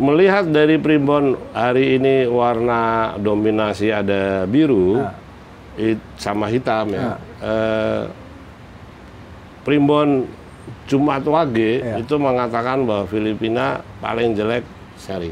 Melihat dari primbon hari ini warna dominasi ada biru sama hitam ya. Primbon Jumat Wage itu mengatakan bahwa Filipina paling jelek seri.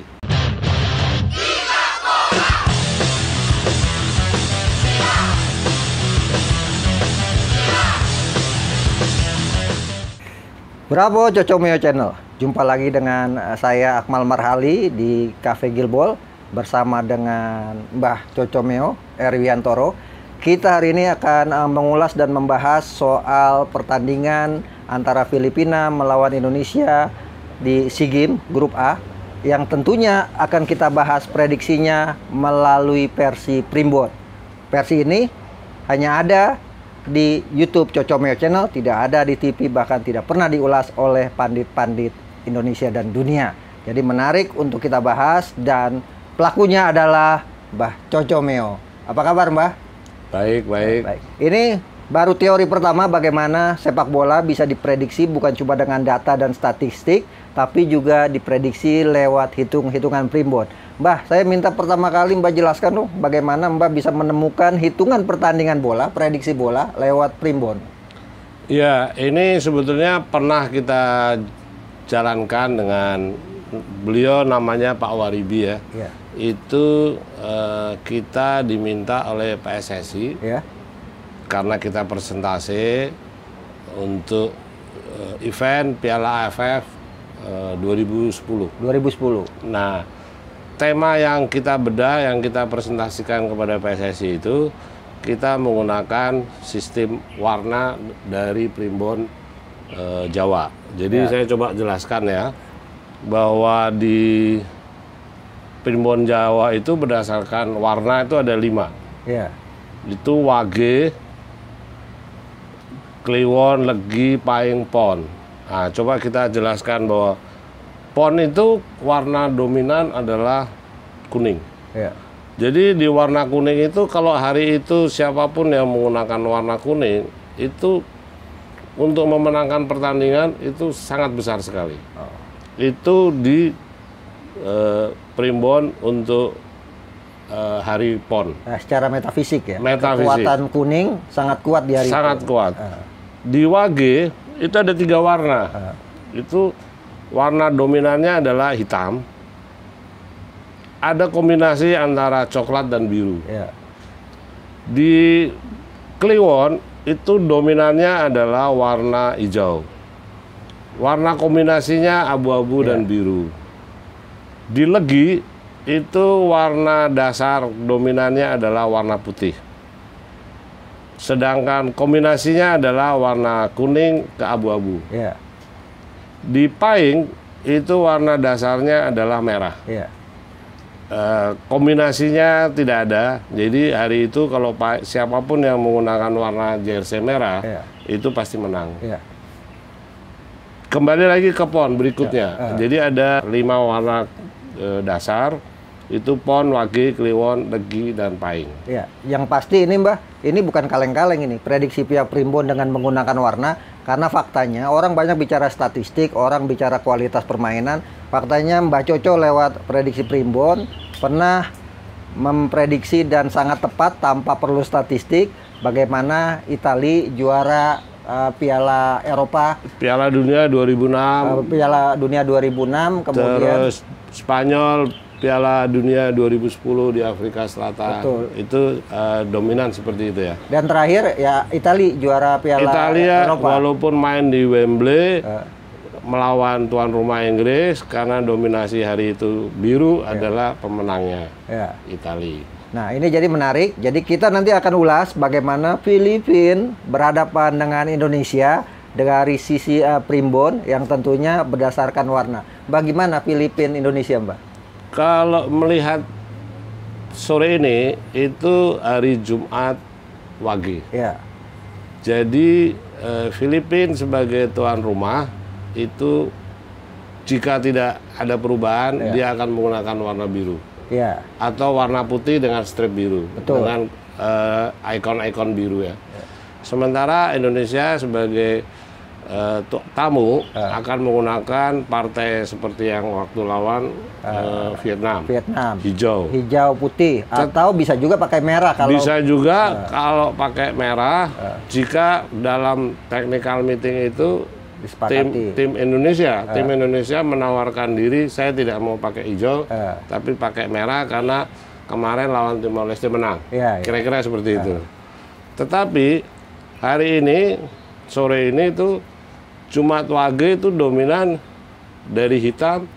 Bravo Cocomeo Channel. Jumpa lagi dengan saya Akmal Marhali di Cafe Gilbol bersama dengan Mbah Cocomeo Erwiantoro. Kita hari ini akan mengulas dan membahas soal pertandingan antara Filipina melawan Indonesia di SEA Games Grup A yang tentunya akan kita bahas prediksinya melalui versi Primbon. Versi ini hanya ada di YouTube Cocomeo Channel, tidak ada di TV, bahkan tidak pernah diulas oleh pandit-pandit Indonesia dan dunia. Jadi menarik untuk kita bahas dan pelakunya adalah Mbah Cocomeo. Apa kabar, Mbah? Baik. Ini baru teori pertama bagaimana sepak bola bisa diprediksi bukan cuma dengan data dan statistik, tapi juga diprediksi lewat hitung-hitungan Primbon. Mbah, saya minta pertama kali Mbah jelaskan dong bagaimana Mbah bisa menemukan hitungan pertandingan bola, prediksi bola lewat Primbon. Ya, ini sebetulnya pernah kita jalankan dengan beliau, namanya Pak Waribi ya. Itu kita diminta oleh PSSI karena kita presentasi untuk event Piala AFF 2010. Nah, tema yang kita bedah, yang kita presentasikan kepada PSSI itu, kita menggunakan sistem warna dari Primbon Jawa. Jadi saya coba jelaskan ya, bahwa di Primbon Jawa itu berdasarkan warna itu ada 5. Itu Wage, Kliwon, Legi, Pahing, Pon. Nah, coba kita jelaskan bahwa Pon itu warna dominan adalah kuning. Jadi di warna kuning itu kalau hari itu siapapun yang menggunakan warna kuning itu untuk memenangkan pertandingan itu sangat besar sekali. Itu di Primbon untuk hari Pon. Nah, secara metafisik ya. Metafisik. Kekuatan kuning sangat kuat di hari sangat itu. Kuat. Di Wage itu ada 3 warna. Itu warna dominannya adalah hitam. Ada kombinasi antara coklat dan biru. Di Kliwon itu dominannya adalah warna hijau. Warna kombinasinya abu-abu dan biru. Di Legi itu warna dasar dominannya adalah warna putih. Sedangkan kombinasinya adalah warna kuning ke abu-abu. Di Pahing itu warna dasarnya adalah merah. Kombinasinya tidak ada. Jadi hari itu kalau siapapun yang menggunakan warna jersey merah itu pasti menang. Kembali lagi ke Pon berikutnya. Jadi ada 5 warna dasar. Itu Pon, Wage, Kliwon, Legi, dan Pahing. Yang pasti ini Mbah, ini bukan kaleng-kaleng ini. Prediksi pihak Primbon dengan menggunakan warna. Karena faktanya orang banyak bicara statistik, orang bicara kualitas permainan. Faktanya Mbah Coco lewat prediksi Primbon pernah memprediksi dan sangat tepat tanpa perlu statistik bagaimana Italia juara Piala Eropa, Piala Dunia 2006, Piala Dunia 2006, kemudian terus Spanyol Piala Dunia 2010 di Afrika Selatan. Itu dominan seperti itu ya. Dan terakhir ya Italia juara Piala Eropa. Walaupun main di Wembley melawan tuan rumah Inggris, karena dominasi hari itu biru adalah pemenangnya Italia. Nah, ini jadi menarik. Jadi kita nanti akan ulas bagaimana Filipina berhadapan dengan Indonesia dari sisi Primbon yang tentunya berdasarkan warna. Bagaimana Filipina Indonesia, Mbak? Kalau melihat sore ini itu hari Jumat Wage. Jadi Filipina sebagai tuan rumah itu jika tidak ada perubahan dia akan menggunakan warna biru. Atau warna putih dengan strip biru. Dengan ikon-ikon biru ya. Sementara Indonesia sebagai tamu akan menggunakan partai seperti yang waktu lawan Vietnam. Hijau, putih, atau bisa juga pakai merah kalau. Bisa juga kalau pakai merah jika dalam technical meeting itu tim Indonesia menawarkan diri, saya tidak mau pakai hijau, tapi pakai merah karena kemarin lawan Timor Leste menang. Kira-kira seperti itu. Tetapi hari ini, sore ini itu Jumat Wage itu dominan dari hitam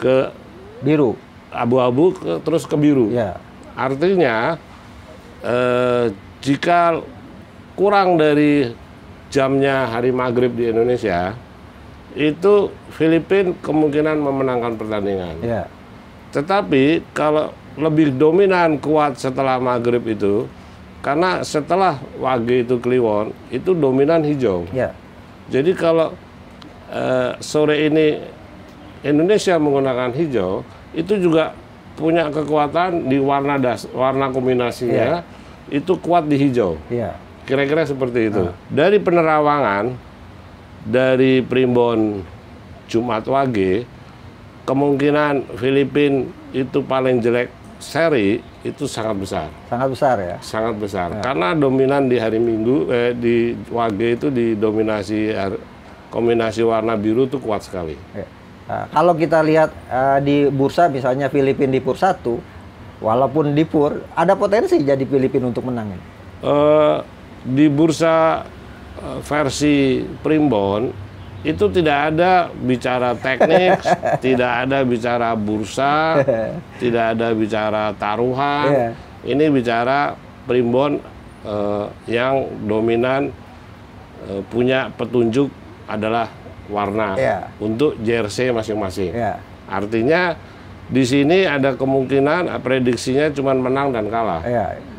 ke biru, abu-abu terus ke biru. Artinya jika kurang dari jamnya hari maghrib di Indonesia, itu Filipina kemungkinan memenangkan pertandingan. Tetapi kalau lebih dominan kuat setelah maghrib itu, karena setelah Wage itu Kliwon, itu dominan hijau. Jadi kalau sore ini Indonesia menggunakan hijau, itu juga punya kekuatan di warna kombinasinya, itu kuat di hijau. Kira-kira seperti itu. Dari penerawangan dari primbon Jumat Wage, kemungkinan Filipina itu paling jelek seri itu sangat besar. Sangat besar ya? Sangat besar. Karena dominan di hari Minggu, di Wage itu didominasi kombinasi warna biru itu kuat sekali. Nah, kalau kita lihat di bursa, misalnya Filipina di PUR 1, walaupun di PUR, ada potensi jadi Filipina untuk menang. Di bursa versi primbon, itu tidak ada bicara teknik, tidak ada bicara bursa, tidak ada bicara taruhan. Ini bicara primbon yang dominan punya petunjuk adalah warna untuk jersey masing-masing. Artinya di sini ada kemungkinan prediksinya cuma menang dan kalah.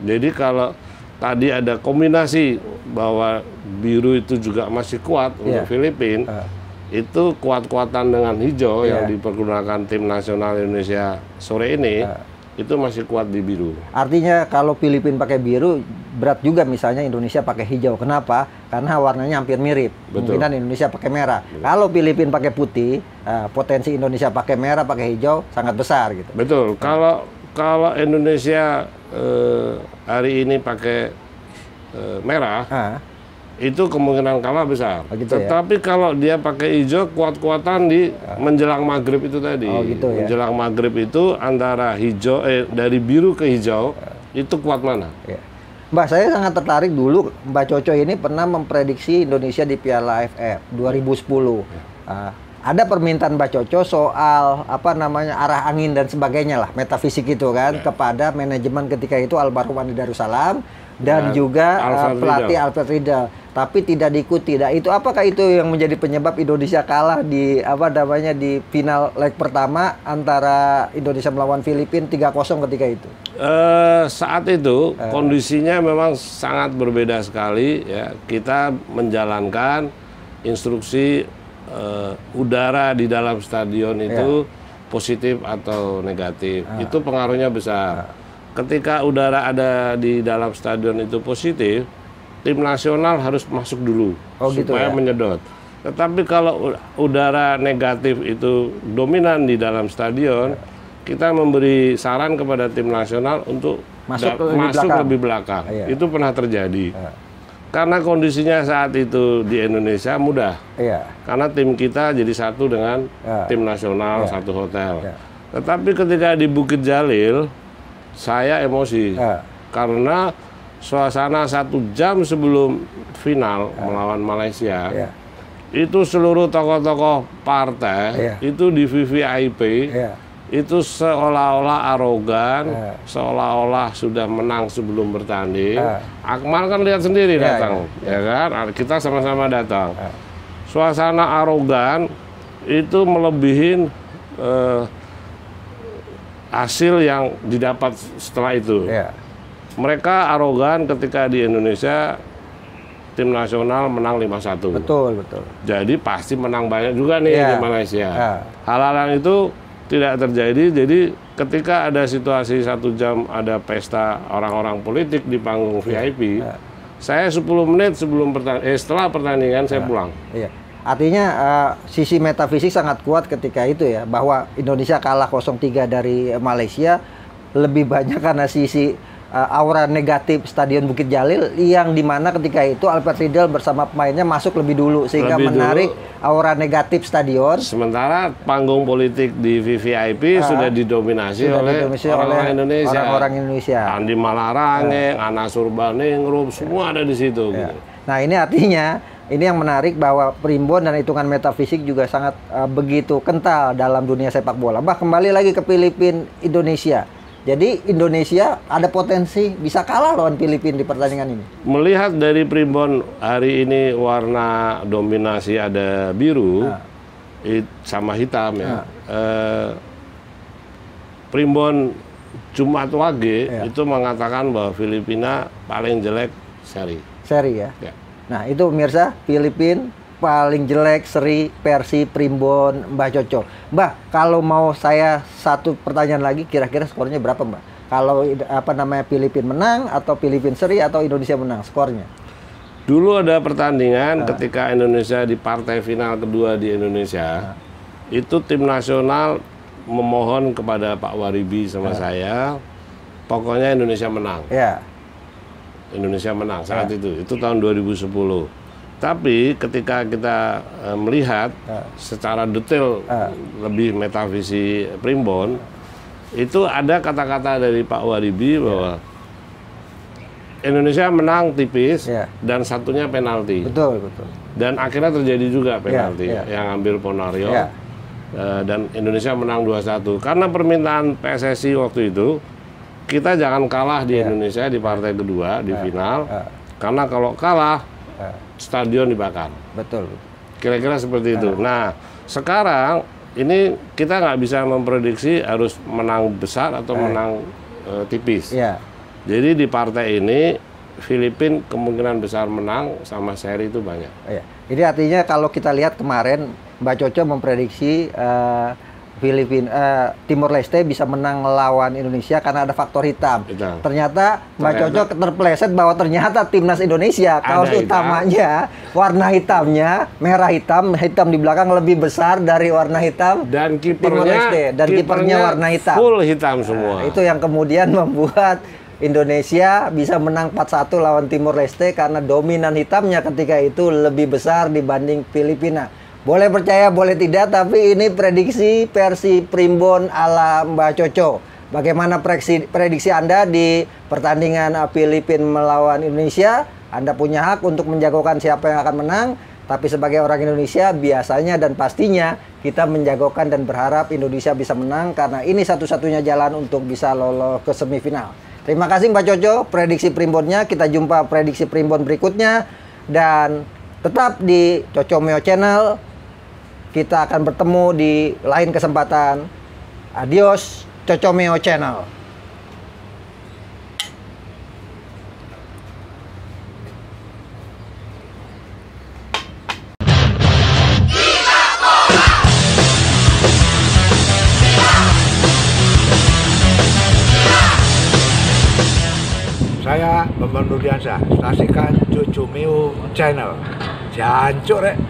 Jadi kalau tadi ada kombinasi bahwa biru itu juga masih kuat untuk Filipina, itu kuat-kuatan dengan hijau yang dipergunakan tim nasional Indonesia sore ini, itu masih kuat di biru. Artinya kalau Filipina pakai biru, berat juga misalnya Indonesia pakai hijau. Kenapa? Karena warnanya hampir mirip. Kemungkinan Indonesia pakai merah. Kalau Filipina pakai putih, potensi Indonesia pakai merah, pakai hijau sangat besar gitu. Betul. Kalau Indonesia hari ini pakai merah, itu kemungkinan kalah besar. Tetapi kalau dia pakai hijau, kuat-kuatan di menjelang maghrib itu tadi. Menjelang maghrib itu antara hijau dari biru ke hijau itu kuat mana? Mbak, saya sangat tertarik dulu. Mbak Coco ini pernah memprediksi Indonesia di Piala AFF 2010. Ada permintaan Mbak Coco soal arah angin dan sebagainya lah, metafisik itu kan, kepada manajemen ketika itu Almarhum Andi Darussalam dan juga pelatih Alfred Riedel, tapi tidak diikuti. Nah, itu apakah itu yang menjadi penyebab Indonesia kalah di di final leg pertama antara Indonesia melawan Filipina 3-0 ketika itu? Saat itu kondisinya memang sangat berbeda sekali ya. Kita menjalankan instruksi udara di dalam stadion itu positif atau negatif. Itu pengaruhnya besar. Ketika udara ada di dalam stadion itu positif, tim nasional harus masuk dulu supaya menyedot. Tetapi kalau udara negatif itu dominan di dalam stadion, kita memberi saran kepada tim nasional untuk masuk lebih belakang. Itu pernah terjadi. Karena kondisinya saat itu di Indonesia mudah. Karena tim kita jadi satu dengan tim nasional, satu hotel. Tetapi ketika di Bukit Jalil, saya emosi. Karena suasana 1 jam sebelum final melawan Malaysia, itu seluruh tokoh-tokoh partai itu di VVIP, itu seolah-olah arogan, seolah-olah sudah menang sebelum bertanding. Akmal kan lihat sendiri datang, ya kan? Kita sama-sama datang. Suasana arogan itu melebihin hasil yang didapat setelah itu. Mereka arogan ketika di Indonesia tim nasional menang 5-1. Betul. Jadi pasti menang banyak juga nih di Malaysia. Hal-hal yang itu tidak terjadi. Jadi ketika ada situasi 1 jam ada pesta orang-orang politik di panggung VIP, Saya 10 menit setelah pertandingan saya pulang. Iya. Artinya sisi metafisik sangat kuat ketika itu ya, bahwa Indonesia kalah 0-3 dari Malaysia lebih banyak karena sisi aura negatif Stadion Bukit Jalil, yang dimana ketika itu Alfred Riedel bersama pemainnya masuk lebih dulu sehingga menarik aura negatif stadion. Sementara panggung politik di VVIP sudah didominasi oleh orang-orang Indonesia. Andi Malarangeng, Anas Urbaningrum, semua ada di situ. Gitu. Nah ini artinya ini yang menarik bahwa primbon dan hitungan metafisik juga sangat begitu kental dalam dunia sepak bola. Kembali lagi ke Filipina Indonesia. Jadi Indonesia ada potensi bisa kalah lawan Filipina di pertandingan ini. Melihat dari primbon hari ini warna dominasi ada biru sama hitam ya. Primbon Jumat Wage itu mengatakan bahwa Filipina paling jelek seri. Seri ya. Nah itu pemirsa, Filipina paling jelek seri versi primbon Mbah Coco. Mbah, kalau mau saya satu pertanyaan lagi, kira-kira skornya berapa Mbah? Kalau Filipina menang atau Filipina seri atau Indonesia menang, skornya? Dulu ada pertandingan ketika Indonesia di partai final kedua di Indonesia, itu tim nasional memohon kepada Pak Waribi sama saya, pokoknya Indonesia menang. Indonesia menang saat itu tahun 2010. Tapi ketika kita melihat secara detail lebih metafisi primbon, itu ada kata-kata dari Pak Waribi bahwa Indonesia menang tipis dan satunya penalti. Betul. Dan akhirnya terjadi juga penalti yang ambil Ponario dan Indonesia menang 2-1. Karena permintaan PSSI waktu itu, kita jangan kalah di Indonesia di partai kedua di final, karena kalau kalah stadion dibakar. Betul. Kira-kira seperti itu. Nah, sekarang ini kita nggak bisa memprediksi harus menang besar atau menang tipis. Jadi di partai ini Filipina kemungkinan besar menang sama seri itu banyak. Jadi artinya kalau kita lihat kemarin Mbak Coco memprediksi Timor Leste bisa menang melawan Indonesia karena ada faktor hitam. Ternyata Mbak Coco terpeleset bahwa ternyata timnas Indonesia kaos utamanya warna hitamnya merah hitam di belakang lebih besar dari warna hitam dan Timor Leste dan kipernya warna hitam. Full hitam semua. Itu yang kemudian membuat Indonesia bisa menang 4-1 lawan Timor Leste karena dominan hitamnya ketika itu lebih besar dibanding Filipina. Boleh percaya, boleh tidak, tapi ini prediksi versi primbon ala Mbak Coco. Bagaimana prediksi Anda di pertandingan Filipina melawan Indonesia? Anda punya hak untuk menjagokan siapa yang akan menang, tapi sebagai orang Indonesia biasanya dan pastinya kita menjagokan dan berharap Indonesia bisa menang karena ini satu-satunya jalan untuk bisa lolos ke semifinal. Terima kasih Mbak Coco, prediksi primbonnya. Kita jumpa prediksi primbon berikutnya dan tetap di Coco Meo Channel. Kita akan bertemu di lain kesempatan. Adios, Coco Meo Channel. Saya Bambang Nurdiansyah, saksikan Coco Meo Channel. Jancuk rek.